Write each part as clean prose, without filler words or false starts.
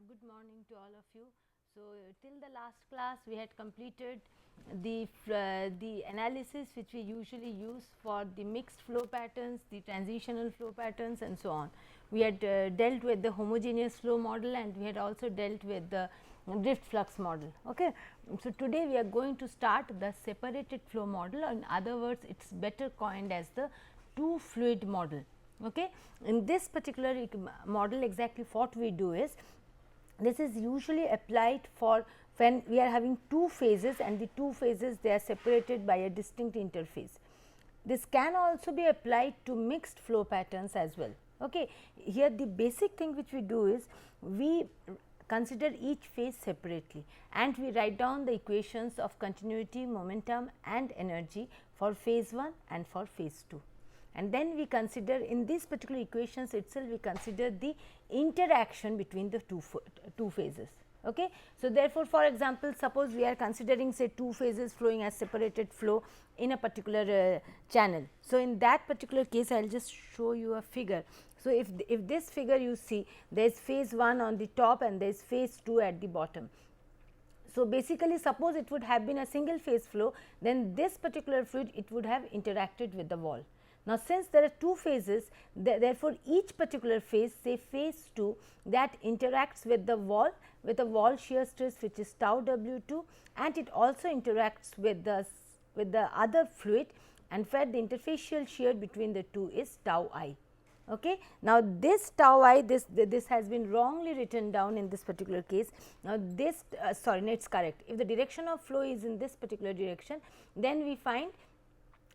Good morning to all of you. So, till the last class we had completed the analysis which we usually use for the mixed flow patterns, the transitional flow patterns and so on. We had dealt with the homogeneous flow model and we had also dealt with the drift flux model. Okay. So, today we are going to start the separated flow model, or in other words it is better coined as the two fluid model. Okay. In this particular model, exactly what we do is, this is usually applied for when we are having two phases and the two phases they are separated by a distinct interface. This can also be applied to mixed flow patterns as well. Okay. Here the basic thing which we do is, we consider each phase separately and we write down the equations of continuity, momentum and energy for phase 1 and for phase 2. And then we consider, in these particular equations itself, we consider the interaction between the two phases. Okay. So, therefore, for example, suppose we are considering say two phases flowing as separated flow in a particular channel. So, in that particular case I will just show you a figure. So, if this figure you see, there is phase 1 on the top and there is phase 2 at the bottom. So, basically suppose it would have been a single phase flow, then this particular fluid it would have interacted with the wall. Now, since there are two phases, therefore, each particular phase, say phase 2, that interacts with the wall with a wall shear stress which is tau W2, and it also interacts with the other fluid, and where the interfacial shear between the two is tau I. Okay. Now, this tau I, this has been wrongly written down in this particular case. Now, this sorry, no, it is correct. If the direction of flow is in this particular direction, then we find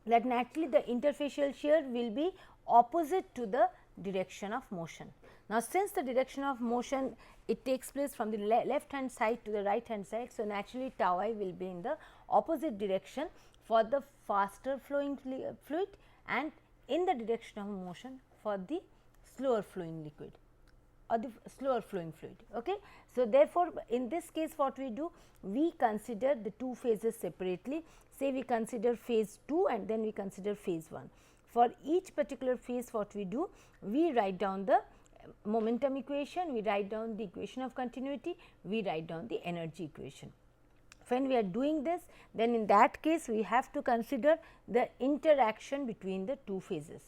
that naturally the interfacial shear will be opposite to the direction of motion. Now, since the direction of motion it takes place from the left hand side to the right hand side. So, naturally tau I will be in the opposite direction for the faster flowing fluid and in the direction of motion for the slower flowing liquid or the slower flowing fluid. Okay. So, therefore, in this case what we do, we consider the two phases separately. Say we consider phase 2 and then we consider phase 1. For each particular phase what we do, we write down the momentum equation, we write down the equation of continuity, we write down the energy equation. When we are doing this, then in that case we have to consider the interaction between the two phases.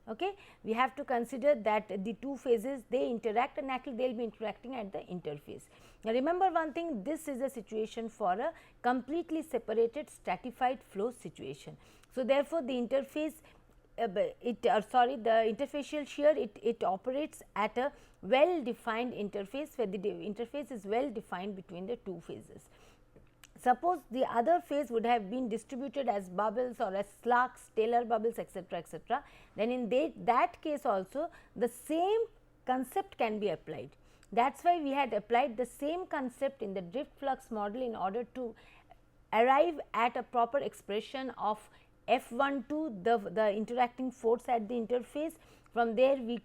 Okay. We have to consider that the two phases they interact and actually they will be interacting at the interface. Now, remember one thing, this is a situation for a completely separated stratified flow situation. So, therefore, the interface the interfacial shear it operates at a well defined interface, where the interface is well defined between the two phases. Suppose the other phase would have been distributed as bubbles or as slugs, Taylor bubbles, etc., etc., then in that case also the same concept can be applied. That is why we had applied the same concept in the drift flux model in order to arrive at a proper expression of F12, the interacting force at the interface. From there we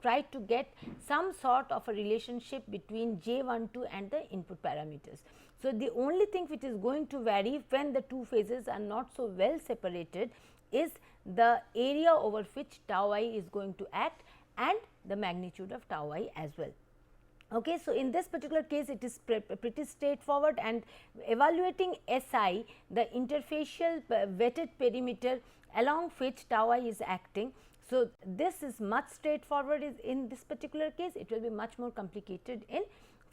tried to get some sort of a relationship between J12 and the input parameters. So, the only thing which is going to vary when the two phases are not so well separated is the area over which tau I is going to act and the magnitude of tau I as well. Okay. So, in this particular case it is pretty straightforward, and evaluating SI, the interfacial wetted perimeter along which tau I is acting. So, this is much straightforward in this particular case. It will be much more complicated in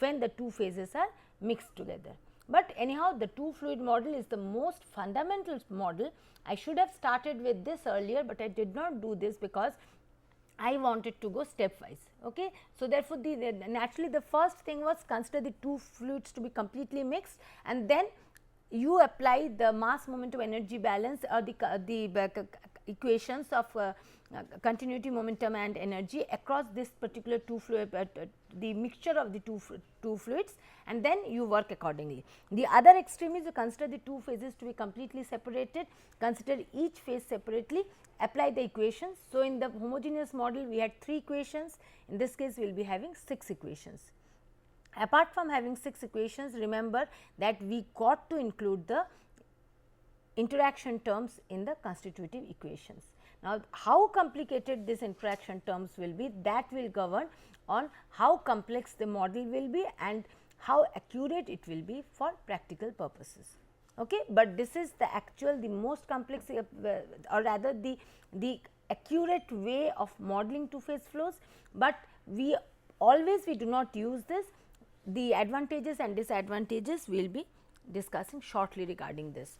when the two phases are mixed together. But anyhow, the two fluid model is the most fundamental model. I should have started with this earlier, but I did not do this because I wanted to go stepwise. Okay. So, therefore, naturally the first thing was consider the two fluids to be completely mixed, and then you apply the mass momentum energy balance or the equations of continuity, momentum and energy across this particular two fluid, the mixture of the two fluids, and then you work accordingly. The other extreme is you consider the two phases to be completely separated, consider each phase separately, apply the equations. So, in the homogeneous model we had 3 equations, in this case we will be having 6 equations. Apart from having 6 equations, remember that we got to include the interaction terms in the constitutive equations. Now, how complicated this interaction terms will be, that will govern on how complex the model will be and how accurate it will be for practical purposes. Okay? But this is the actual, the most complex or rather the accurate way of modeling two phase flows, but we do not use this. The advantages and disadvantages we will be discussing shortly regarding this.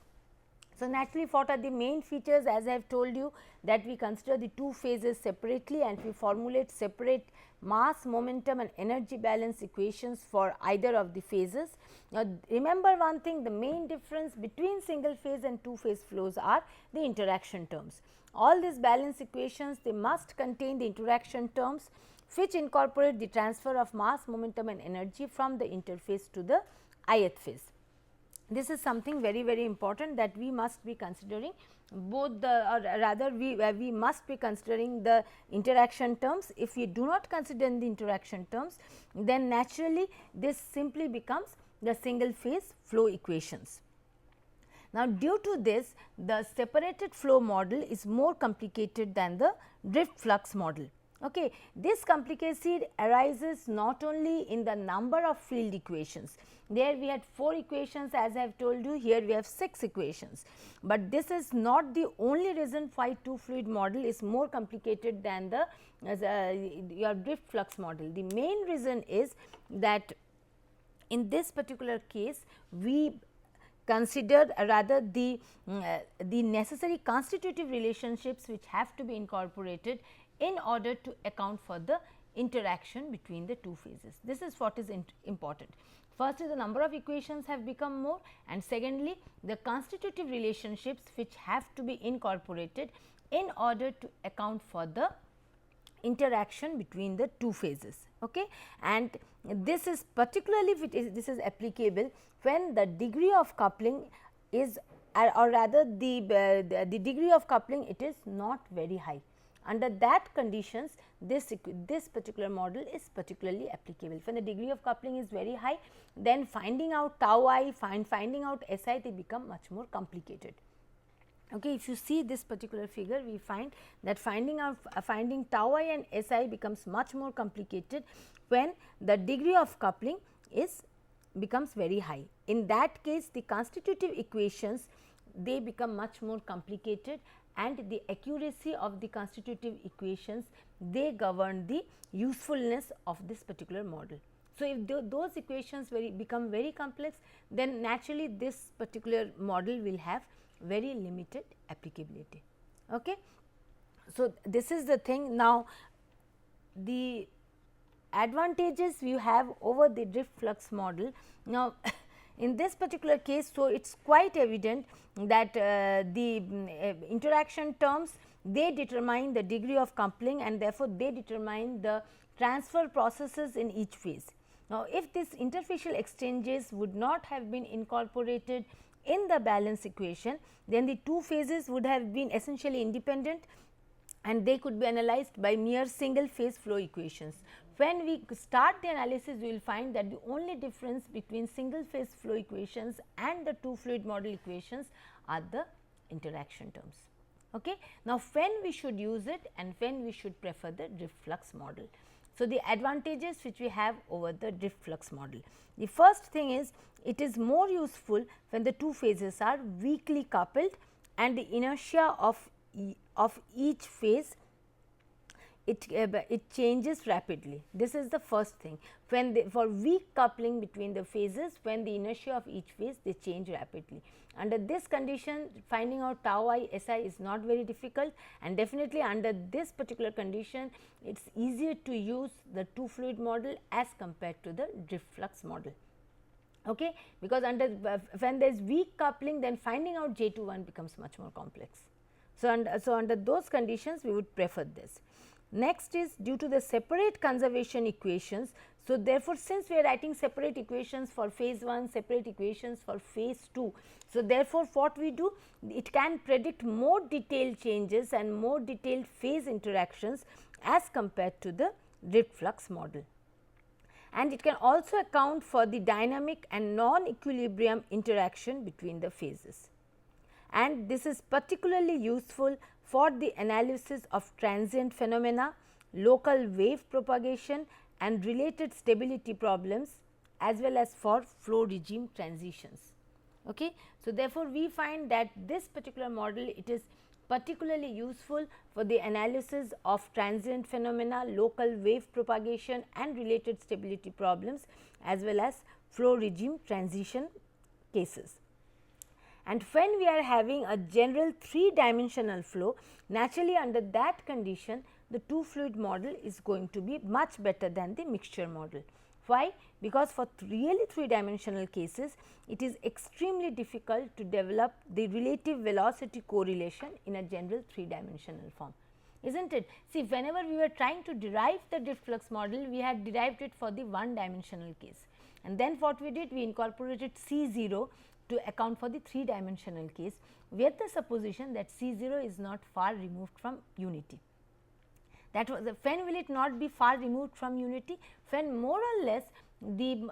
So, naturally what are the main features, as I have told you, that we consider the two phases separately and we formulate separate mass, momentum and energy balance equations for either of the phases. Now, remember one thing, the main difference between single phase and two phase flows are the interaction terms. All these balance equations, they must contain the interaction terms which incorporate the transfer of mass, momentum and energy from the interface to the ith phase. This is something very, very important that we must be considering, both the, or rather we must be considering the interaction terms. If we do not consider the interaction terms, then naturally this simply becomes the single phase flow equations. Now, due to this, the separated flow model is more complicated than the drift flux model. Okay. This complicacy arises not only in the number of field equations. There we had 4 equations, as I have told you, here we have 6 equations, but this is not the only reason why two fluid model is more complicated than the your drift flux model. The main reason is that in this particular case we consider rather the necessary constitutive relationships which have to be incorporated in order to account for the interaction between the two phases. This is what is important. First is the number of equations have become more, and secondly the constitutive relationships which have to be incorporated in order to account for the interaction between the two phases. Okay. And this is particularly this is applicable when the degree of coupling is, or rather the degree of coupling, it is not very high. Under that conditions, this particular model is particularly applicable. When the degree of coupling is very high, then finding out tau I, finding out SI, they become much more complicated. Okay, if you see this particular figure, we find that finding tau I and SI becomes much more complicated when the degree of coupling becomes very high. In that case, the constitutive equations, they become much more complicated, and the accuracy of the constitutive equations, they govern the usefulness of this particular model. So, if those equations become very complex, then naturally this particular model will have very limited applicability. Okay. So, this is the thing. Now, the advantages you have over the drift flux model. Now, in this particular case, so it is quite evident that the interaction terms, they determine the degree of coupling, and therefore, they determine the transfer processes in each phase. Now, if these interfacial exchanges would not have been incorporated in the balance equation, then the two phases would have been essentially independent and they could be analyzed by mere single phase flow equations. When we start the analysis, we will find that the only difference between single phase flow equations and the two fluid model equations are the interaction terms. Okay. Now, when we should use it and when we should prefer the drift flux model. So, the advantages which we have over the drift flux model. The first thing is, it is more useful when the two phases are weakly coupled and the inertia of each phase, it changes rapidly. This is the first thing. When for weak coupling between the phases, when the inertia of each phase, they change rapidly. Under this condition, finding out tau I SI is not very difficult, and definitely under this particular condition, it is easier to use the two fluid model as compared to the drift flux model. Okay, because under when there is weak coupling, then finding out J21 becomes much more complex. So, under those conditions, we would prefer this. Next is due to the separate conservation equations. So, therefore, since we are writing separate equations for phase 1, separate equations for phase 2. So, therefore, what we do, it can predict more detailed changes and more detailed phase interactions as compared to the drift flux model. And it can also account for the dynamic and non-equilibrium interaction between the phases. and this is particularly useful for the analysis of transient phenomena, local wave propagation and related stability problems, as well as for flow regime transitions. Okay. So, therefore, we find that this particular model, it is particularly useful for the analysis of transient phenomena, local wave propagation and related stability problems, as well as flow regime transition cases. And when we are having a general 3-dimensional flow, naturally under that condition the 2 fluid model is going to be much better than the mixture model. Why? Because for really 3-dimensional cases, it is extremely difficult to develop the relative velocity correlation in a general 3-dimensional form, isn't it? See, whenever we were trying to derive the drift flux model, we had derived it for the 1-dimensional case, and then what we did, we incorporated C0 to account for the 3-dimensional case, with the supposition that C0 is not far removed from unity. That was when will it not be far removed from unity? When more or less the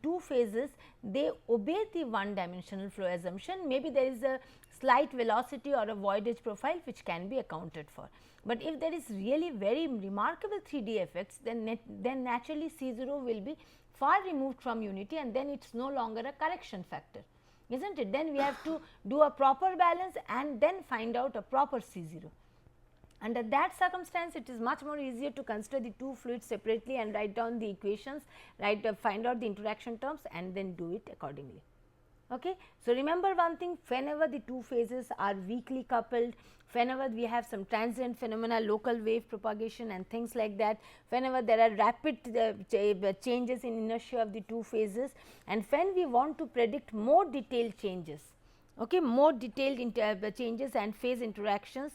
two phases, they obey the 1-dimensional flow assumption. Maybe there is a slight velocity or a voidage profile which can be accounted for. But if there is really very remarkable 3D effects, then naturally C0 will be far removed from unity, and then it is no longer a correction factor, isn't it? Then we have to do a proper balance and then find out a proper C0. Under that circumstance, it is much more easier to consider the 2 fluids separately and write down the equations, find out the interaction terms and then do it accordingly. Okay. So, remember one thing, whenever the 2 phases are weakly coupled, whenever we have some transient phenomena, local wave propagation and things like that, whenever there are rapid changes in inertia of the 2 phases, and when we want to predict more detailed changes, okay, more detailed changes and phase interactions,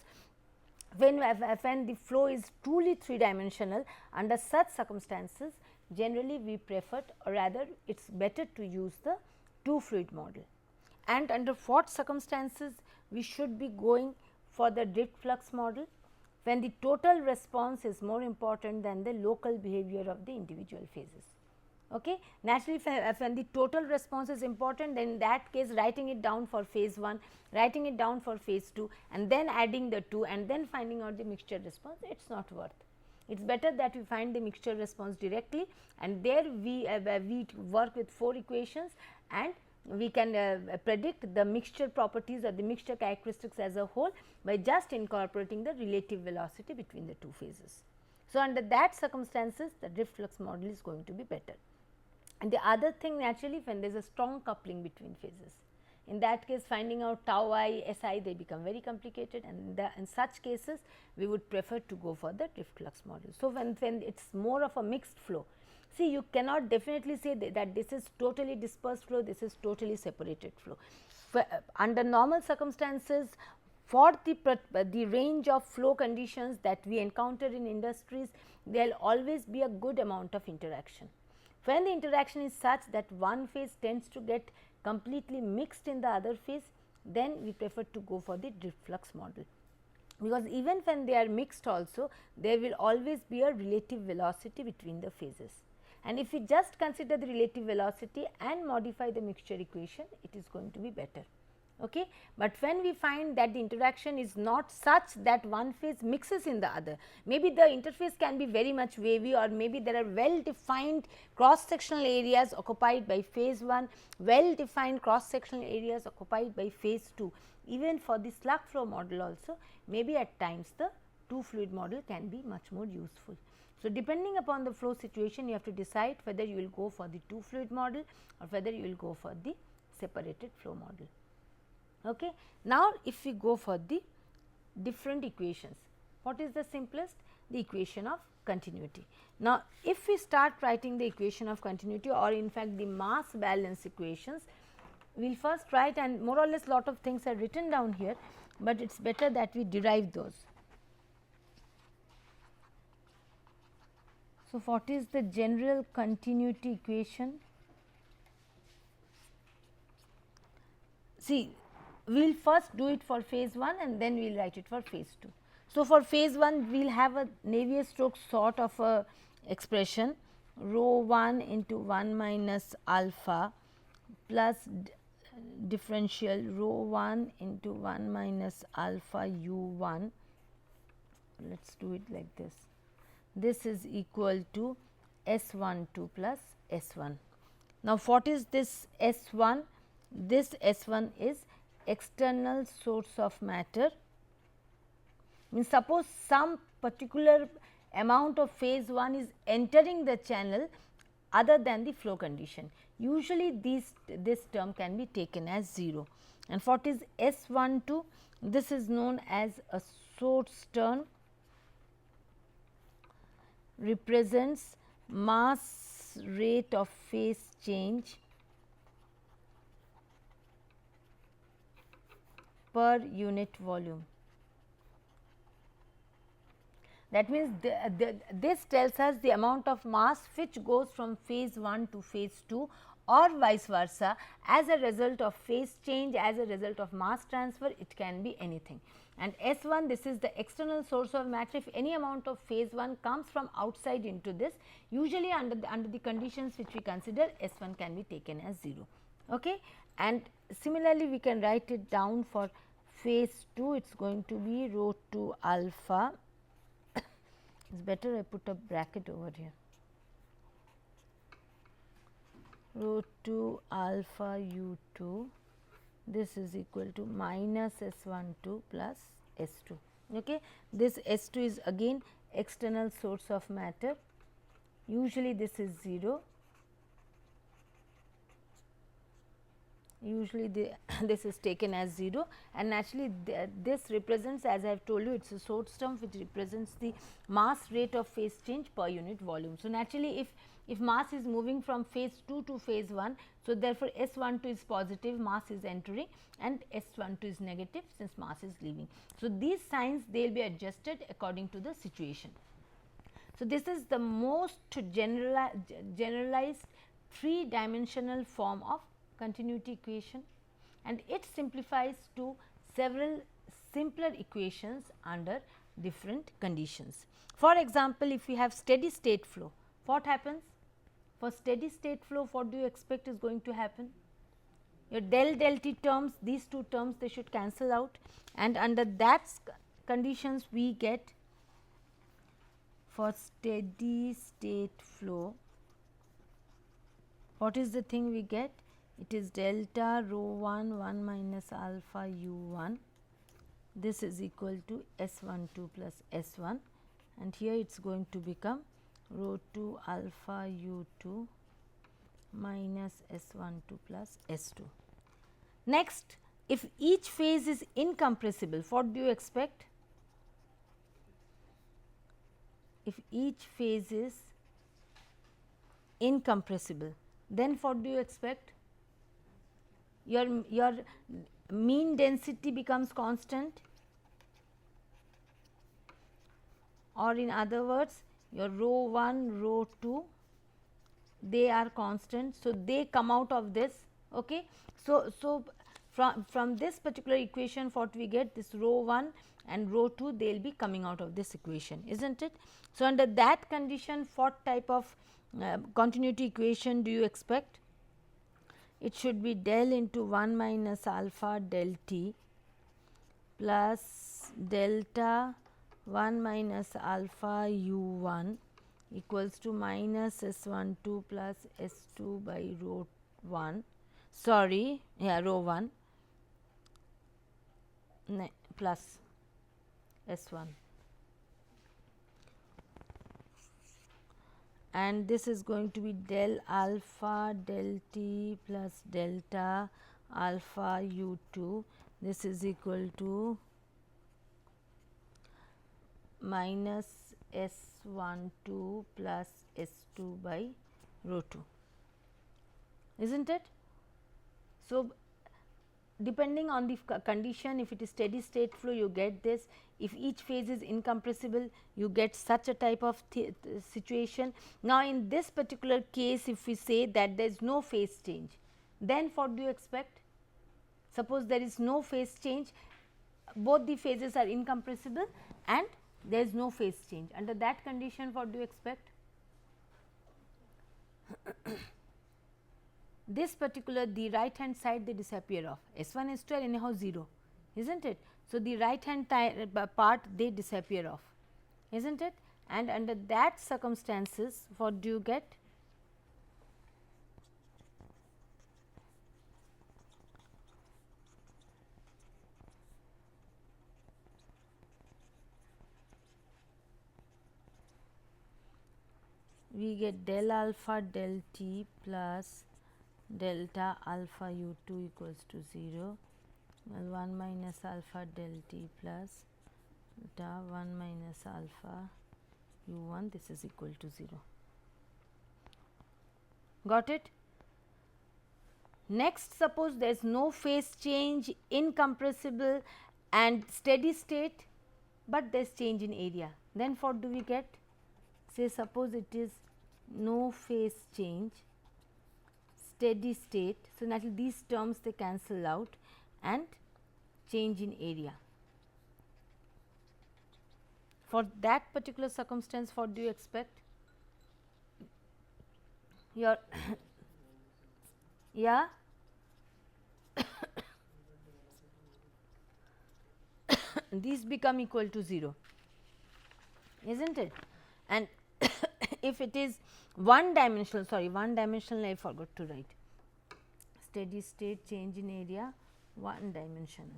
when the flow is truly 3-dimensional, under such circumstances generally we prefer, or rather it is better to use the 2 fluid model. And under what circumstances we should be going for the drift flux model? When the total response is more important than the local behavior of the individual phases. Okay. Naturally, when the total response is important, then in that case writing it down for phase 1, writing it down for phase 2 and then adding the 2 and then finding out the mixture response, it is not worth. It is better that we find the mixture response directly, and there we work with 4 equations and we can predict the mixture properties or the mixture characteristics as a whole by just incorporating the relative velocity between the 2 phases. So, under that circumstances the drift flux model is going to be better. And the other thing, naturally, when there is a strong coupling between phases, in that case finding out tau I, Si, they become very complicated, and in such cases we would prefer to go for the drift flux model. So, when it is more of a mixed flow, see, you cannot definitely say that this is totally dispersed flow, this is totally separated flow. Under normal circumstances, for the range of flow conditions that we encounter in industries, there will always be a good amount of interaction. When the interaction is such that one phase tends to get completely mixed in the other phase, then we prefer to go for the drift flux model, because even when they are mixed also, there will always be a relative velocity between the phases. And if we just consider the relative velocity and modify the mixture equation, it is going to be better. Okay. But when we find that the interaction is not such that one phase mixes in the other, maybe the interface can be very much wavy, or maybe there are well defined cross sectional areas occupied by phase 1, well defined cross sectional areas occupied by phase 2. Even for the slug flow model also, maybe at times the 2 fluid model can be much more useful. So, depending upon the flow situation, you have to decide whether you will go for the 2 fluid model or whether you will go for the separated flow model. Okay. Now, if we go for the different equations, what is the simplest? The equation of continuity. Now, if we start writing the equation of continuity, or in fact the mass balance equations, we will first write, and more or less lot of things are written down here, but it is better that we derive those. So, what is the general continuity equation? See, we will first do it for phase 1 and then we will write it for phase 2. So, for phase 1 we will have a Navier-Stokes sort of a expression, rho 1 into 1 minus alpha plus differential rho 1 into 1 minus alpha u 1, let us do it like this. This is equal to S 12 plus S 1. Now, what is this S 1? This S 1 is external source of matter. Means suppose some particular amount of phase 1 is entering the channel other than the flow condition. Usually this term can be taken as 0. And what is S 12? This is known as a source term, represents mass rate of phase change per unit volume. That means, this tells us the amount of mass which goes from phase 1 to phase 2 or vice versa as a result of phase change, as a result of mass transfer, it can be anything. And S 1, this is the external source of matter. If any amount of phase 1 comes from outside into this, usually under the conditions which we consider, S 1 can be taken as 0. Okay? And similarly, we can write it down for phase 2, it is going to be rho 2 alpha. It is better I put a bracket over here. Rho 2 alpha u 2, this is equal to minus S 12 plus S 2. Okay. This S 2 is again external source of matter, usually this is 0, usually this is taken as 0, and naturally this represents, as I have told you, it is a source term which represents the mass rate of phase change per unit volume. So, naturally if mass is moving from phase 2 to phase 1, so therefore, S 12 is positive, mass is entering, and S 12 is negative since mass is leaving. So, these signs they will be adjusted according to the situation. So, this is the most generalized 3-dimensional form of continuity equation, and it simplifies to several simpler equations under different conditions. For example, if we have steady state flow, what happens? For steady state flow, what do you expect is going to happen? Your del del t terms, these two terms, they should cancel out, and under that conditions we get, for steady state flow, what is the thing we get? It is delta rho 1 minus alpha u 1, this is equal to S 12 plus S 1, and here it is going to become rho 2 alpha u 2 minus S 12 plus S 2. Next, if each phase is incompressible, what do you expect? If each phase is incompressible, then what do you expect? Your mean density becomes constant, or in other words, your rho 1, rho 2, they are constant. So, they come out of this. Okay. So, from this particular equation, what we get, this rho 1 and rho 2, they will be coming out of this equation, is not it? So, under that condition, what type of continuity equation do you expect? It should be del into 1 minus alpha del t plus delta 1 minus alpha u 1 equals to minus S 12 plus S 2 by rho 1, sorry, yeah, rho 1 plus S 1. And this is going to be del alpha del t plus delta alpha u 2, this is equal to minus S 12 plus S 2 by rho 2, is not it? So, depending on the condition, if it is steady state flow, you get this. If each phase is incompressible, you get such a type of situation. Now, in this particular case, if we say that there is no phase change, then what do you expect? Suppose there is no phase change, both the phases are incompressible and there is no phase change. Under that condition, what do you expect? this particular the right hand side they disappear off, S1 S2 are anyhow 0, is not it. So, the right hand part they disappear off, is not it, and under that circumstances what do you get? We get del alpha del t plus delta alpha u2 equals to 0, and 1 minus alpha del t plus delta 1 minus alpha u1, this is equal to 0. Got it? Next, suppose there is no phase change, incompressible and steady state, but there is change in area. Then what do we get? Say suppose it is no phase change, steady state. So, naturally these terms they cancel out and change in area. For that particular circumstance, what do you expect? Your yeah, these become equal to 0, is not it? And if it is one dimensional, sorry, one dimensional, I forgot to write, steady state change in area one dimensional.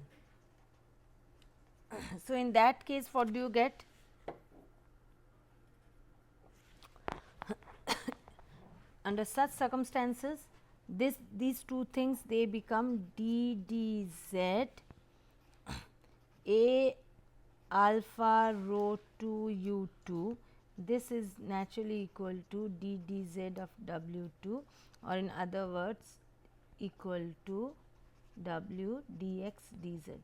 So, in that case what do you get? Under such circumstances, these two things they become d d z a alpha rho 2 u 2. This is naturally equal to d d z of w 2, or in other words equal to w dx dz.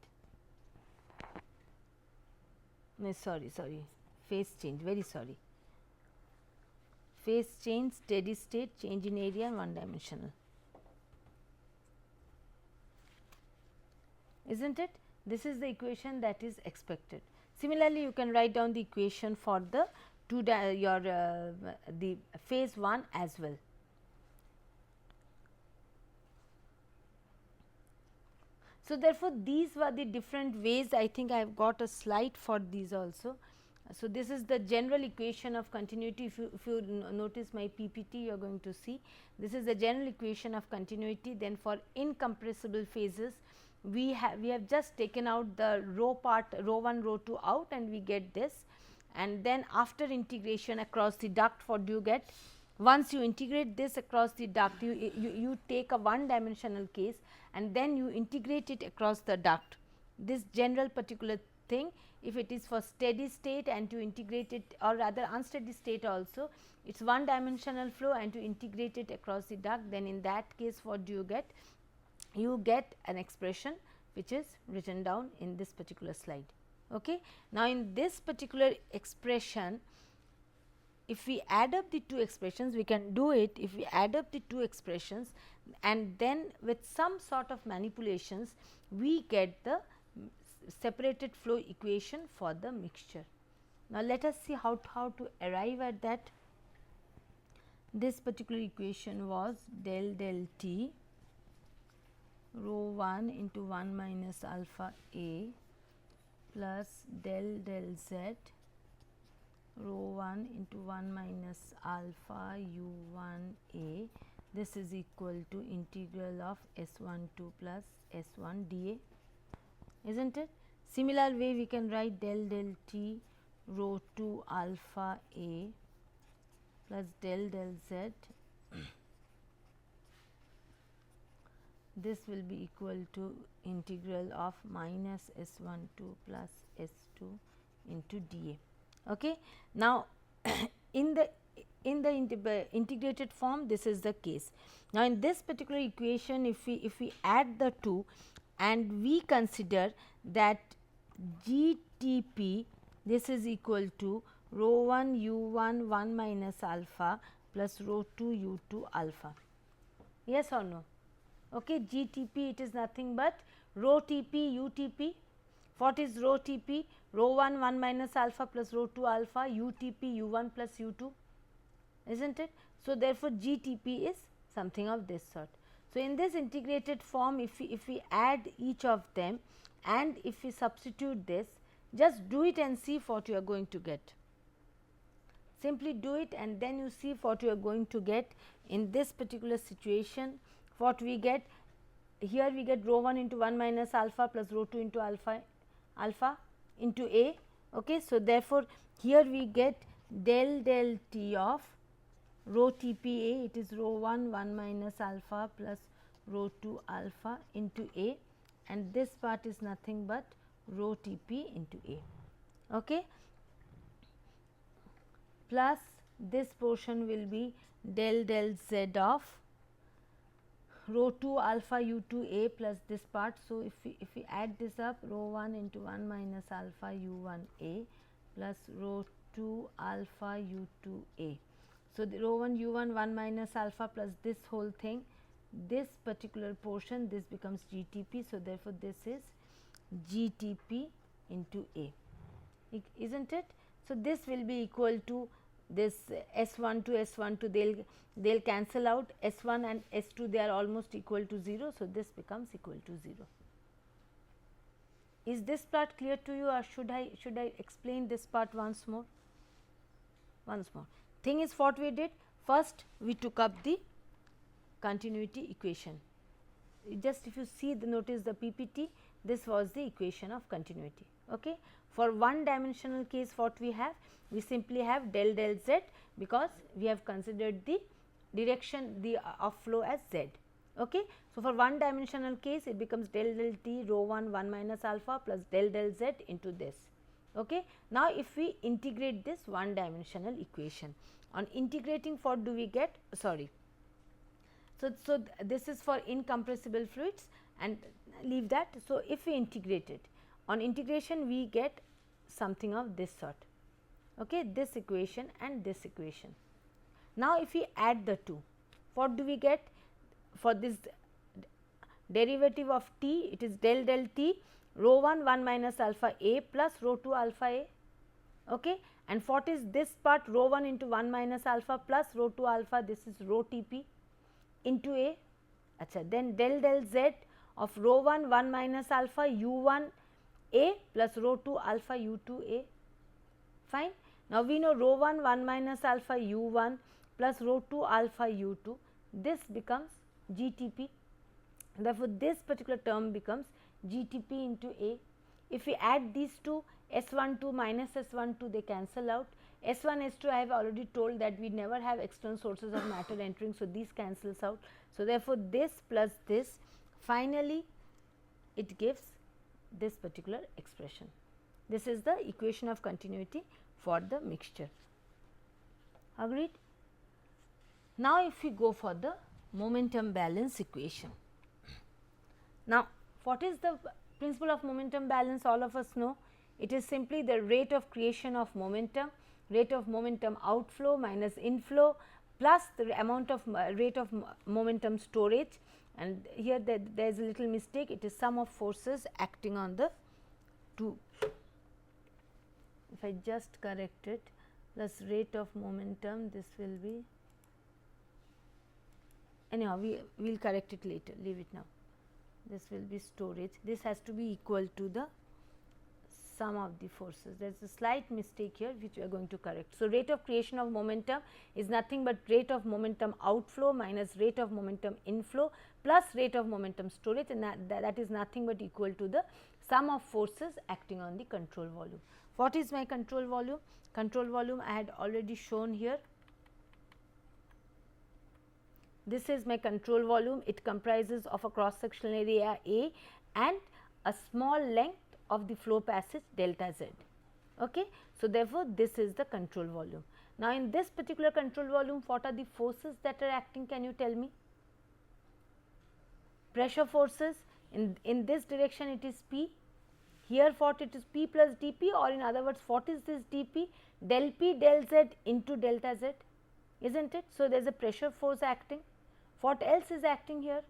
No, sorry, phase change, very sorry. Phase change, steady state, change in area and one dimensional, is not it? This is the equation that is expected. Similarly, you can write down the equation for the the phase 1 as well. So, therefore, these were the different ways. I think I have got a slide for these also. So, this is the general equation of continuity. If you notice my PPT, you are going to see this is the general equation of continuity. Then for incompressible phases, we have just taken out the rho part, rho 1, rho 2 out, and we get this. And then after integration across the duct, what do you get? Once you integrate this across the duct, you take a one dimensional case and then you integrate it across the duct. This general particular thing, if it is for steady state and to integrate it, or rather unsteady state also, it is one dimensional flow and to integrate it across the duct, then in that case what do you get? You get an expression which is written down in this particular slide. Okay. Now, in this particular expression, if we add up the two expressions, we can do it if we add up the two expressions and then with some sort of manipulations, we get the separated flow equation for the mixture. Now, let us see how to arrive at that. This particular equation was del del t rho 1 into 1 minus alpha a plus del del z rho 1 into 1 minus alpha u 1 a. This is equal to integral of S12 plus S1 dA, is not it? Similar way we can write del del t rho 2 alpha a plus del del z. This will be equal to integral of minus S12 plus S2 into dA. Okay. Now, in the integrated form, this is the case. Now, in this particular equation, if we add the two and we consider that GTP, this is equal to rho 1 u1 1 minus alpha plus rho 2 u2 alpha. Yes or no? Okay, GTP, it is nothing but rho TP UTP. What is rho TP? Rho 1 1 minus alpha plus rho 2 alpha UTP u1 plus u2, is not it? So, therefore, GTP is something of this sort. So, in this integrated form, if we add each of them and if we substitute this, just do it and see what you are going to get. Simply do it and then you see what you are going to get in this particular situation. What we get here, we get rho 1 into 1 minus alpha plus rho 2 into alpha into A. Okay. So, therefore, here we get del del T of rho T P A, it is rho 1 1 minus alpha plus rho 2 alpha into A, and this part is nothing but rho T P into A. Okay. Plus this portion will be del del Z of rho 2 alpha u 2 A plus this part. So, if we add this up, rho 1 into 1 minus alpha u 1 A plus rho 2 alpha u 2 A. So, the rho 1 u 1 1 minus alpha plus this whole thing, this particular portion, this becomes G T P. So, therefore, this is G T P into A, is not it? So, this will be equal to this S 1 to S 1 to they will cancel out, S 1 and S 2 they are almost equal to 0. So, this becomes equal to 0. Is this part clear to you, or should I explain this part once more? Once more. Thing is, what we did first, we took up the continuity equation. Just if you see the notice the PPT, this was the equation of continuity. Okay. For one dimensional case, what we have? We simply have del del Z, because we have considered the direction of flow as Z. Okay. So, for one dimensional case, it becomes del del T rho 1 1 minus alpha plus del del Z into this. Okay. Now, if we integrate this one dimensional equation, on integrating, what do we get? Sorry. So, this is for incompressible fluids and leave that. So, if we integrate it, on integration we get something of this sort, okay, this equation and this equation. Now, if we add the two, what do we get? For this derivative of T, it is del del T rho 1 1 minus alpha A plus rho 2 alpha A. Okay. And what is this part? Rho 1 into 1 minus alpha plus rho 2 alpha, this is rho T P into A. Achha, then del del Z of rho 1 1 minus alpha u 1 A plus rho 2 alpha u 2 A. Fine. Now, we know rho 1 1 minus alpha u 1 plus rho 2 alpha u 2, this becomes G T P. Therefore, this particular term becomes G T P into A. If we add these two, S 1 2 minus S 1 2, they cancel out. S 1 S 2, I have already told that we never have external sources of matter entering. So, these cancels out. So, therefore, this plus this, finally, it gives this particular expression. This is the equation of continuity for the mixture. Agreed? Now, if we go for the momentum balance equation. Now, what is the principle of momentum balance? All of us know, it is simply the rate of creation of momentum, rate of momentum outflow minus inflow plus the amount of rate of momentum storage, and here there is a little mistake, it is sum of forces acting on the two. If I just correct it, plus rate of momentum, this will be, anyhow we will correct it later, leave it now. This will be storage, this has to be equal to the sum of the forces. There is a slight mistake here which we are going to correct. So, rate of creation of momentum is nothing but rate of momentum outflow minus rate of momentum inflow plus rate of momentum storage, and that is nothing but equal to the sum of forces acting on the control volume. What is my control volume? Control volume I had already shown here. This is my control volume, it comprises of a cross sectional area A and a small length of the flow passage delta Z. Okay. So, therefore, this is the control volume. Now, in this particular control volume, what are the forces that are acting? Can you tell me? Pressure forces, in this direction it is P, here what it is P plus dP, or in other words, what is this dP? Del P del Z into delta Z, is not it? So, there is a pressure force acting. What else is acting here?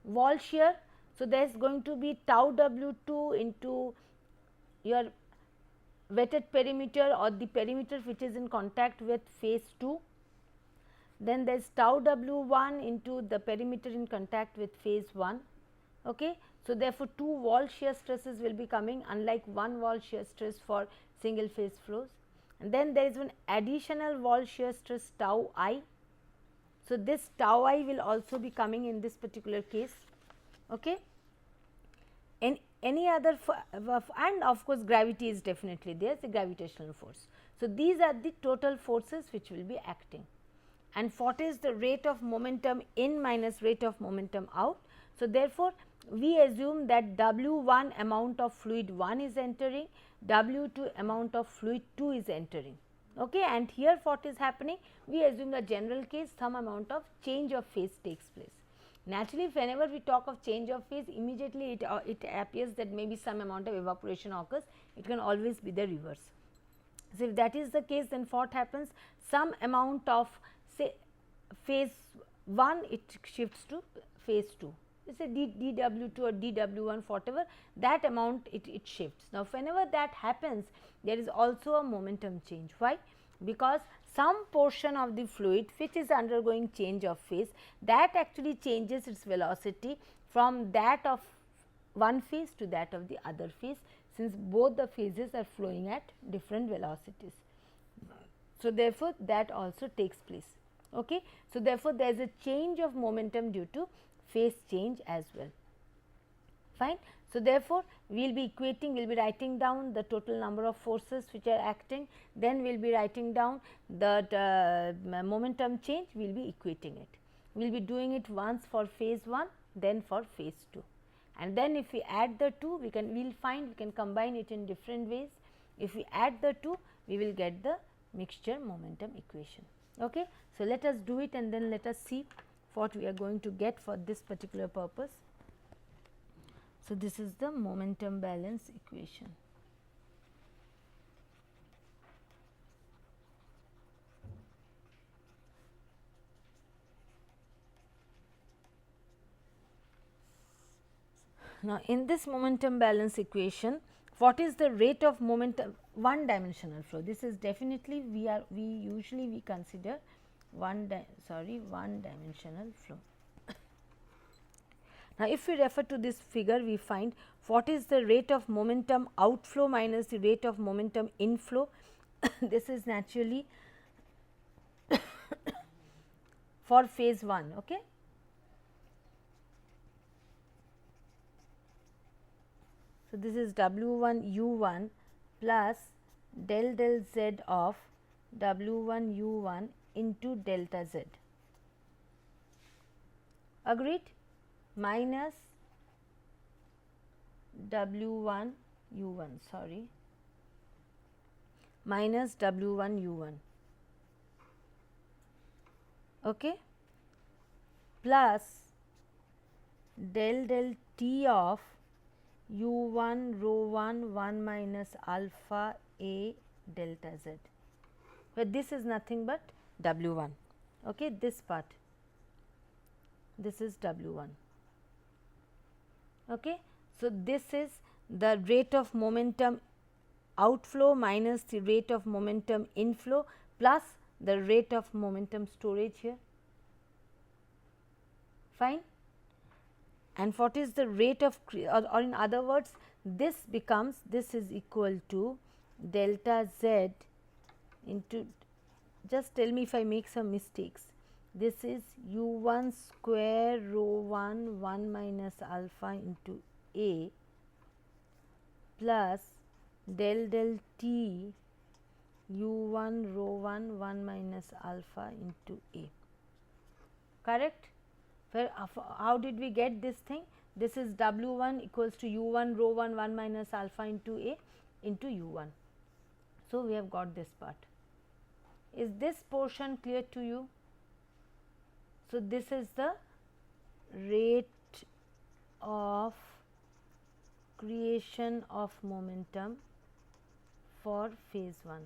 Wall shear. So, there is going to be tau W2 into your wetted perimeter or the perimeter which is in contact with phase 2 then there is tau W1 into the perimeter in contact with phase 1. Okay. So, therefore, 2 wall shear stresses will be coming, unlike 1 wall shear stress for single phase flows, and then there is one additional wall shear stress tau I. So, this tau I will also be coming in this particular case. Okay. And any other and of course, gravity is definitely there, the gravitational force. So, these are the total forces which will be acting, and what is the rate of momentum in minus rate of momentum out. So, therefore, we assume that W1 amount of fluid 1 is entering, W2 amount of fluid 2 is entering. Okay. And here what is happening? We assume the general case, some amount of change of phase takes place. Naturally, whenever we talk of change of phase, immediately it appears that maybe some amount of evaporation occurs, it can always be the reverse. So, if that is the case, then what happens? Some amount of, say, phase 1 it shifts to phase 2, say dW2 or dW1, whatever, that amount it shifts. Now, whenever that happens, there is also a momentum change. Why? Because some portion of the fluid which is undergoing change of phase, that actually changes its velocity from that of one phase to that of the other phase, since both the phases are flowing at different velocities. So, therefore, that also takes place. Okay. So, therefore, there is a change of momentum due to phase change as well. Fine. So, therefore, we will be equating, we will be writing down the total number of forces which are acting, then we will be writing down the momentum change, we will be equating it. We will be doing it once for phase 1, then for phase 2, and then if we add the 2, we will find we can combine it in different ways. If we add the 2, we will get the mixture momentum equation. Okay. So, let us do it and then let us see what we are going to get for this particular purpose. So, this is the momentum balance equation. Now, in this momentum balance equation, what is the rate of momentum, one dimensional flow? This is definitely we usually consider one dimensional flow. Now, if we refer to this figure, we find what is the rate of momentum outflow minus the rate of momentum inflow. This is naturally for phase 1. Okay. So, this is W1 U1 plus del Z of W1 U1 into delta Z. Agreed? Minus W1 U1, sorry, minus W1 U1, okay, plus del T of U1 rho 1 1 minus alpha A delta Z, where this is nothing but W1. Okay, this part, this is W1. Okay. So, this is the rate of momentum outflow minus the rate of momentum inflow plus the rate of momentum storage here. Fine. And what is the rate of, or in other words, this becomes, this is equal to delta Z into, just tell me if I make some mistakes. This is U1 square rho 1 1 minus alpha into A plus del T U1 rho 1 1 minus alpha into A. Correct? Where, how did we get this thing? This is W1 equals to U1 rho 1 1 minus alpha into A into U1. So, we have got this part. Is this portion clear to you? So, this is the rate of creation of momentum for phase 1.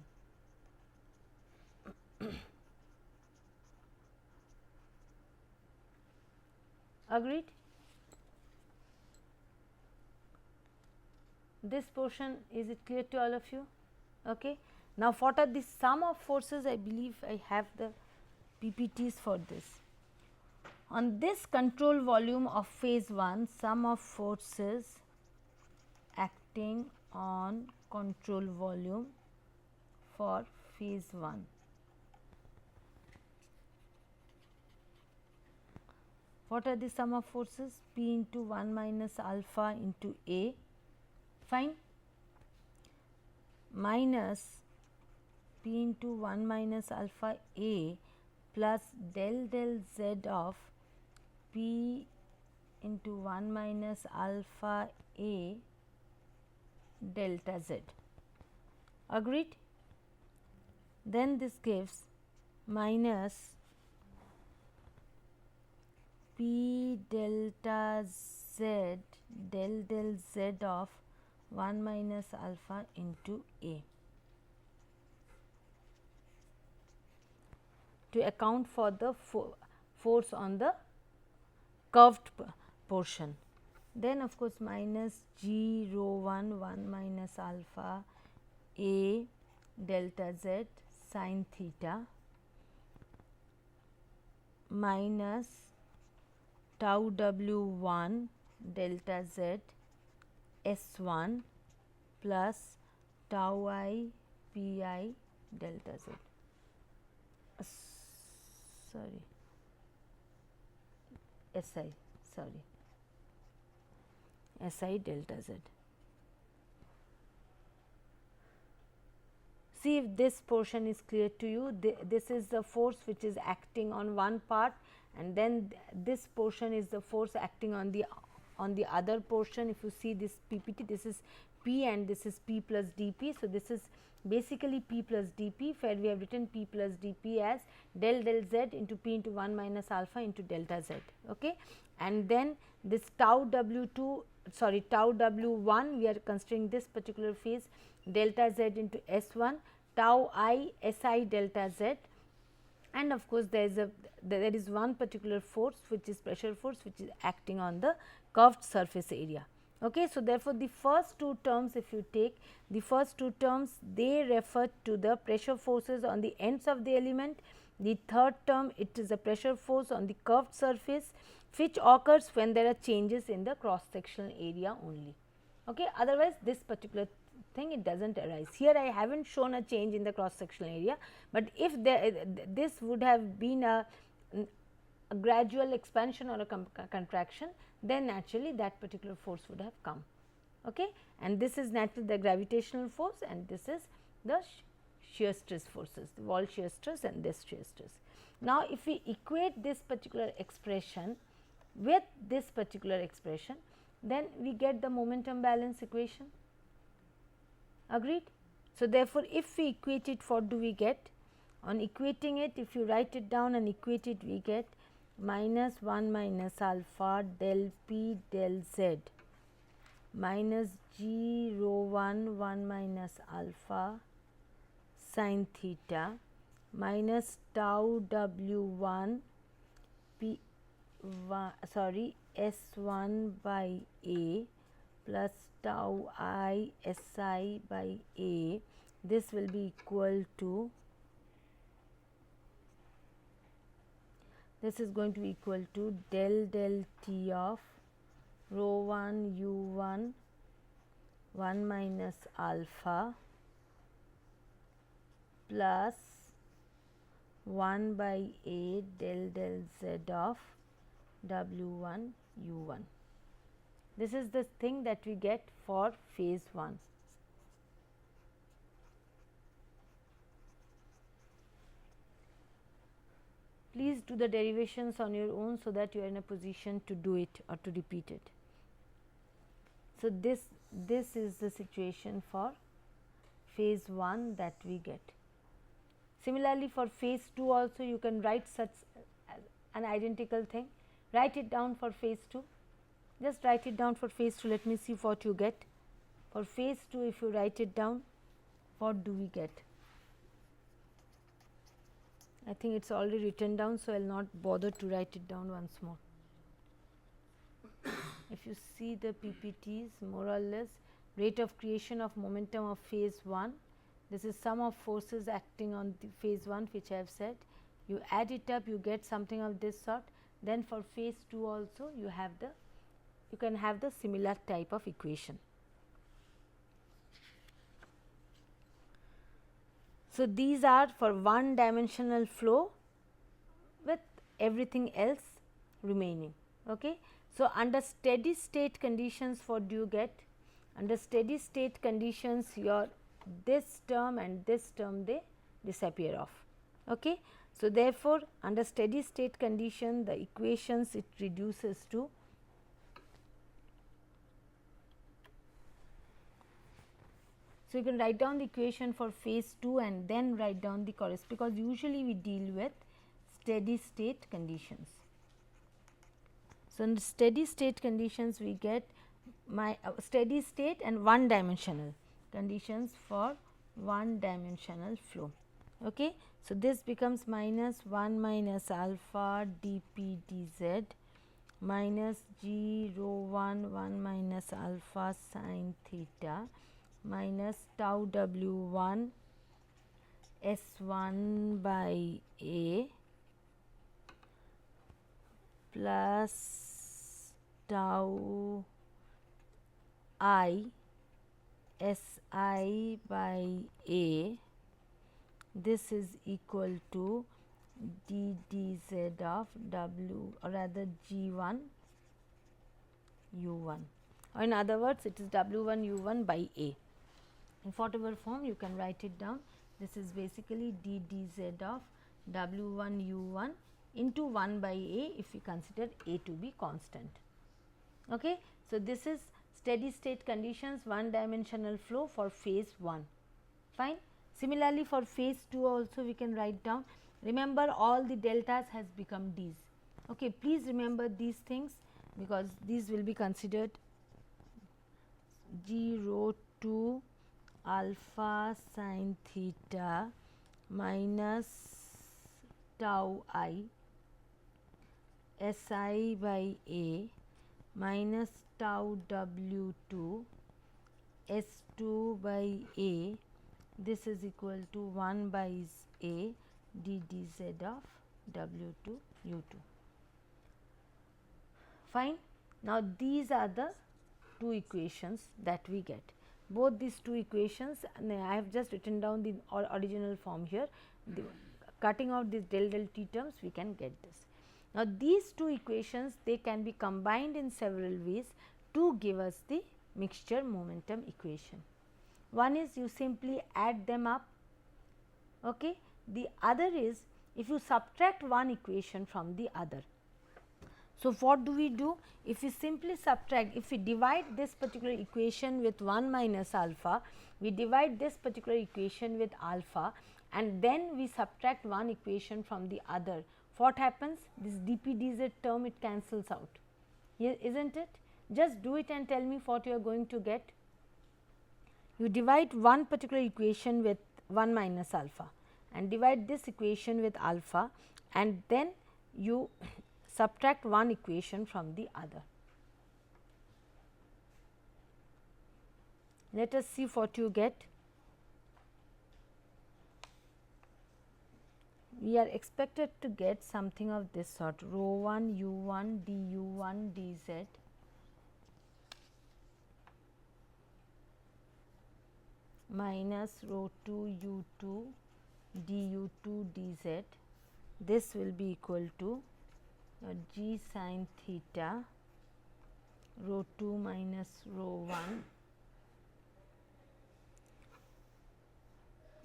Agreed? This portion, is it clear to all of you? Okay. Now, what are the sum of forces? I believe I have the PPTs for this. On this control volume of phase 1, sum of forces acting on control volume for phase 1. What are the sum of forces? P into 1 minus alpha into A, fine, minus P into 1 minus alpha A plus del del Z of P into 1 minus alpha A delta Z. Agreed? Then this gives minus P delta Z del del Z of 1 minus alpha into A, to account for the force on the curved portion. Then of course, minus G rho 1 minus alpha A delta Z sin theta minus tau W 1 delta Z S 1 plus tau I P I delta Z. Sorry, SI, sorry, SI delta Z. See if this portion is clear to you. This is the force which is acting on one part, and then this portion is the force acting on the other portion. If you see this PPT, this is P and this is P plus dP. So, this is basically P plus dP, where we have written P plus dP as del del Z into P into 1 minus alpha into delta Z. Okay. And then this tau W2, sorry, tau W1, we are considering this particular phase, delta Z into S1, tau I SI delta Z, and of course, there is one particular force which is pressure force, which is acting on the curved surface area. Okay. So, therefore, the first two terms, if you take the first two terms, they refer to the pressure forces on the ends of the element. The third term, it is a pressure force on the curved surface, which occurs when there are changes in the cross sectional area only. Okay. Otherwise, this particular thing, it does not arise. Here I have not shown a change in the cross sectional area, but if this would have been a gradual expansion or a contraction, then naturally that particular force would have come. Okay. And this is naturally the gravitational force, and this is the shear stress forces, the wall shear stress and this shear stress. Now, if we equate this particular expression with this particular expression, then we get the momentum balance equation. Agreed? So, therefore, if we equate it, what do we get? On equating it, if you write it down and equate it, we get minus 1 minus alpha del P del Z minus G rho 1 minus alpha sin theta minus tau W 1 P sorry S 1 by A plus tau I S I by A. This will be equal to, this is going to be equal to del del T of rho 1 U 1 1 minus alpha plus 1 by A del del Z of W 1 U 1. This is the thing that we get for phase 1. Please do the derivations on your own, so that you are in a position to do it or to repeat it. So, this is the situation for phase 1 that we get. Similarly, for phase 2 also you can write such an identical thing. Write it down for phase 2. Just write it down for phase 2. Let me see what you get. For phase 2, if you write it down, what do we get? I think it is already written down, so I will not bother to write it down once more. If you see the PPTs, more or less, rate of creation of momentum of phase 1, this is sum of forces acting on the phase 1, which I have said. you add it up, you get something of this sort. Then for phase 2 also you have the, you can have the similar type of equation. So, these are for one dimensional flow with everything else remaining. Okay. So, under steady state conditions, what do you get? Under steady state conditions, your this term and this term they disappear off. Okay. So, therefore, under steady state condition, the equations it reduces to so you can write down the equation for phase 2 and then write down the corresponding, because usually we deal with steady state conditions. So, in steady state conditions we get my steady state and one dimensional conditions for one dimensional flow. Okay. So, this becomes minus 1 minus alpha dp dz minus g rho 1 1 minus alpha sin theta minus tau w 1 s 1 by a plus tau I s I by a, this is equal to d dz of w, or rather g 1 u 1, or in other words it is w 1 u 1 by a. In whatever form you can write it down, this is basically d dz of w 1 u 1 into 1 by a if we consider a to be constant. Okay. So, this is steady state conditions, one dimensional flow for phase 1. Fine. Similarly, for phase 2 also we can write down, remember all the deltas has become d's. Okay. Please remember these things, because these will be considered g rho 2 alpha sin theta minus tau I s I by a minus tau w 2 s 2 by a, this is equal to 1 by a d dz of w 2 u 2. Fine. Now, these are the two equations that we get. Both these two equations, and I have just written down the original form here, cutting out these del del t terms we can get this. Now, these two equations they can be combined in several ways to give us the mixture momentum equation. One is you simply add them up. Okay. The other is if you subtract one equation from the other. So, what do we do? If we simply subtract, if we divide this particular equation with 1 minus alpha, we divide this particular equation with alpha and then we subtract one equation from the other. What happens? This dp dz term it cancels out, isn't it? Just do it and tell me what you are going to get. You divide one particular equation with 1 minus alpha and divide this equation with alpha, and then you subtract one equation from the other. Let us see what you get. We are expected to get something of this sort, rho 1 u 1 d u 1 d z minus rho 2 u 2 d u 2 d z. This will be equal to g sin theta rho 2 minus rho 1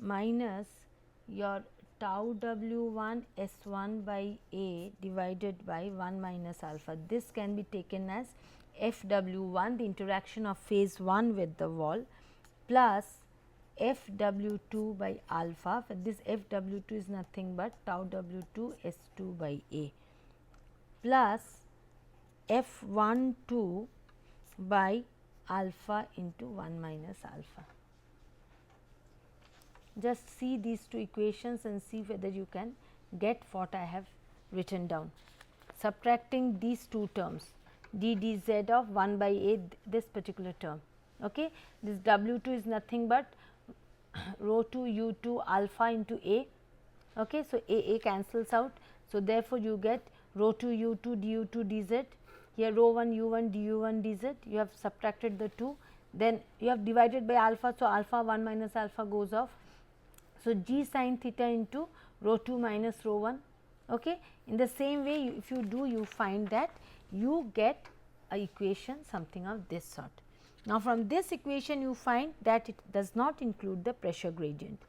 minus your tau w 1 s 1 by a divided by 1 minus alpha. This can be taken as f w 1, the interaction of phase 1 with the wall, plus f w 2 by alpha. This f w 2 is nothing but tau w 2 s 2 by a, plus f 1 2 by alpha into 1 minus alpha. Just see these two equations and see whether you can get what I have written down. Subtracting these two terms, d d z of 1 by a, this particular term. Okay. This w 2 is nothing but rho 2 u 2 alpha into a Okay. So, A cancels out. So, therefore, you get rho 2 u 2 du 2 dz, here rho 1 u 1 du 1 dz, you have subtracted the 2, then you have divided by alpha. So, alpha 1 minus alpha goes off. So, g sin theta into rho 2 minus rho 1. Okay. In the same way, if you do, you find that you get a equation something of this sort. Now, from this equation you find that it does not include the pressure gradient,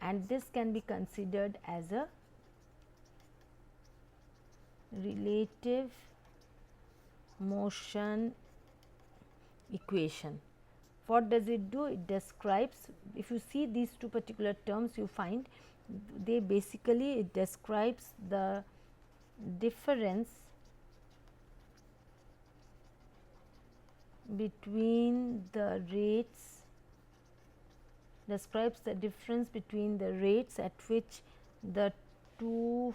and this can be considered as a relative motion equation. What does it do? It describes, if you see these two particular terms, you find they basically it describes the difference between the rates, describes the difference between the rates at which the two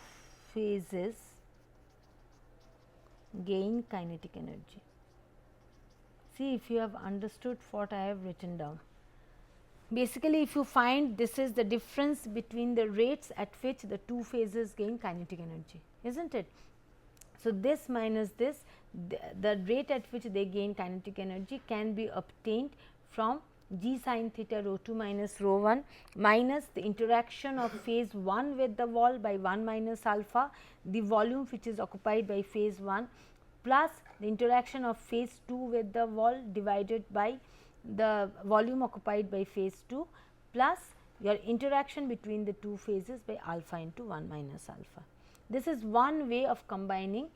phases gain kinetic energy. See if you have understood what I have written down. Basically, if you find this is the difference between the rates at which the two phases gain kinetic energy, is not it? So, this minus this, the rate at which they gain kinetic energy can be obtained from g sin theta rho 2 minus rho 1 minus the interaction of phase 1 with the wall by 1 minus alpha, the volume which is occupied by phase 1, plus the interaction of phase 2 with the wall divided by the volume occupied by phase 2, plus your interaction between the two phases by alpha into 1 minus alpha. This is one way of combining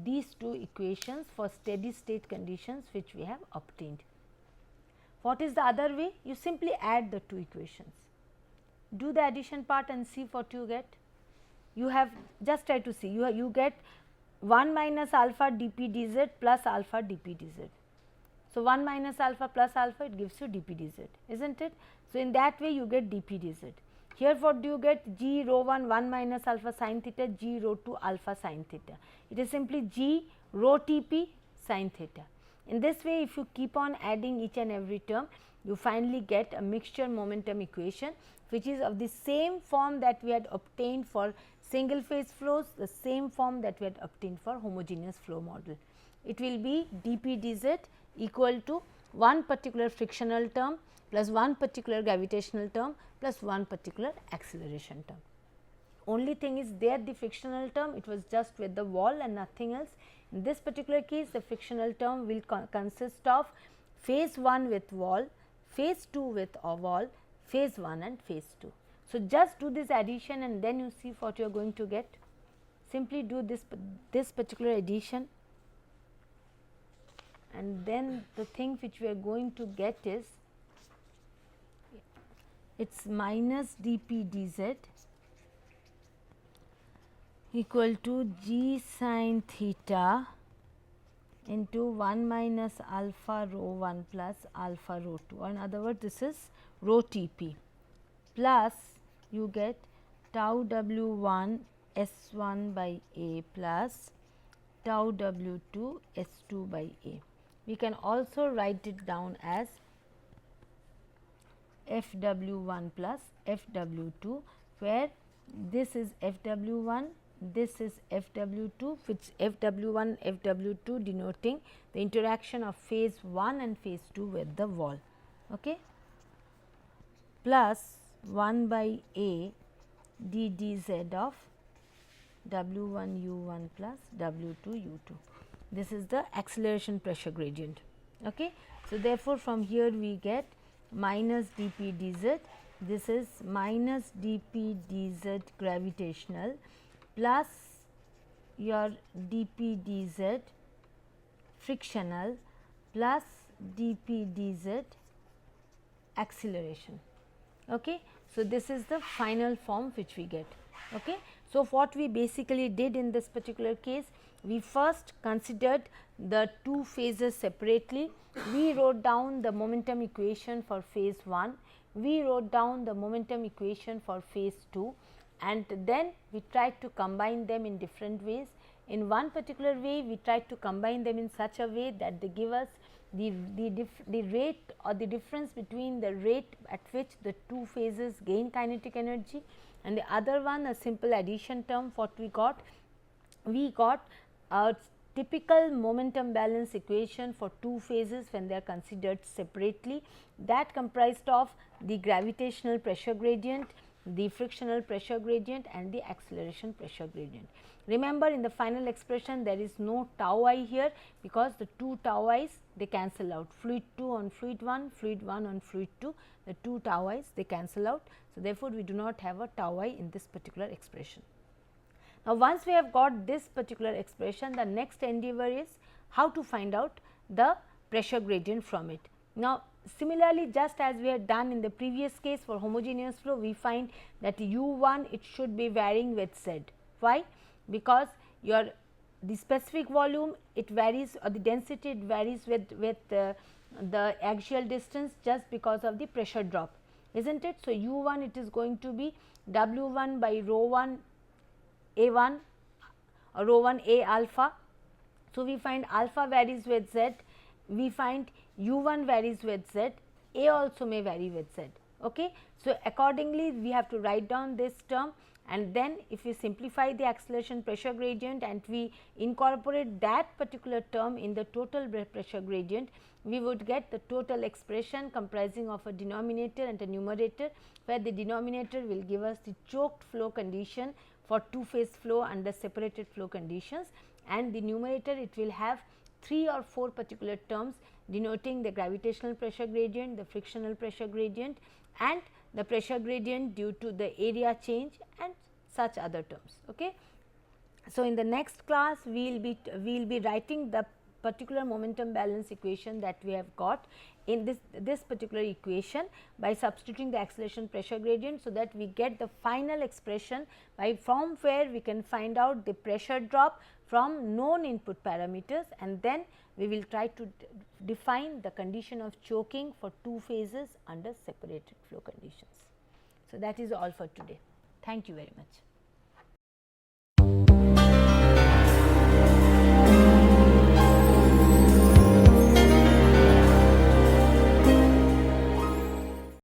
these two equations for steady state conditions which we have obtained. What is the other way? You simply add the two equations. Do the addition part and see what you get. You have just try to see, you get 1 minus alpha dp dz plus alpha dp dz. So, 1 minus alpha plus alpha, it gives you dp dz, is not it? So, in that way you get dp dz. Here what do you get? G rho 1 1 minus alpha sin theta, g rho 2 alpha sin theta. It is simply g rho Tp sin theta. In this way, if you keep on adding each and every term, you finally get a mixture momentum equation which is of the same form that we had obtained for single phase flows, the same form that we had obtained for homogeneous flow model. It will be dp dz equal to one particular frictional term plus one particular gravitational term plus one particular acceleration term. Only thing is there the frictional term, it was just with the wall and nothing else. In this particular case, the frictional term will consist of phase 1 with wall, phase 2 with a wall, phase 1 and phase 2. So, just do this addition and then you see what you are going to get. Simply do this particular addition, and then the thing which we are going to get is it's minus dp dz equal to g sin theta into 1 minus alpha rho 1 plus alpha rho 2, or in other words this is rho Tp, plus you get tau w 1 s 1 by a plus tau w 2 s 2 by a. We can also write it down as f w 1 plus f w 2, where this is f w 1, this is f w 2, which f w 1 f w 2 denoting the interaction of phase 1 and phase 2 with the wall, okay, plus 1 by a d dz of w 1 u 1 plus w 2 u 2. This is the acceleration pressure gradient. Okay. So, therefore, from here we get minus dp dz, this is minus dp dz gravitational plus your dp dz frictional plus dp dz acceleration. Okay. So, this is the final form which we get. Okay. So, what we basically did in this particular case, we first considered the two phases separately. We wrote down the momentum equation for phase 1, we wrote down the momentum equation for phase 2, and then we tried to combine them in different ways. In one particular way, we tried to combine them in such a way that they give us the rate or the difference between the rate at which the two phases gain kinetic energy and the other one a simple addition term. What we got? We got a typical momentum balance equation for two phases when they are considered separately, that comprised of the gravitational pressure gradient, the frictional pressure gradient and the acceleration pressure gradient. Remember, in the final expression there is no tau I here, because the two tau I's they cancel out, fluid 2 on fluid 1, fluid 1 on fluid 2, the two tau I's they cancel out. So, therefore, we do not have a tau I in this particular expression. Now, once we have got this particular expression, the next endeavor is how to find out the pressure gradient from it. Now, similarly, just as we had done in the previous case for homogeneous flow, we find that U1 it should be varying with Z. Why? Because your the specific volume it varies, or the density it varies with the axial distance, just because of the pressure drop, isn't it? So, U1 it is going to be W1 by rho 1 A1 or rho 1 A alpha. So, we find alpha varies with Z, we find U1 varies with Z, A also may vary with Z. Okay. So, accordingly we have to write down this term, and then if we simplify the acceleration pressure gradient and we incorporate that particular term in the total pressure gradient, we would get the total expression comprising of a denominator and a numerator, where the denominator will give us the choked flow condition for two phase flow under separated flow conditions, and the numerator it will have 3 or 4 particular terms denoting the gravitational pressure gradient, the frictional pressure gradient and the pressure gradient due to the area change and such other terms. Okay. So, in the next class we will be writing the particular momentum balance equation that we have got in this particular equation by substituting the acceleration pressure gradient, so that we get the final expression from where we can find out the pressure drop from known input parameters, and then we will try to define the condition of choking for two phases under separated flow conditions. So, that is all for today. Thank you very much.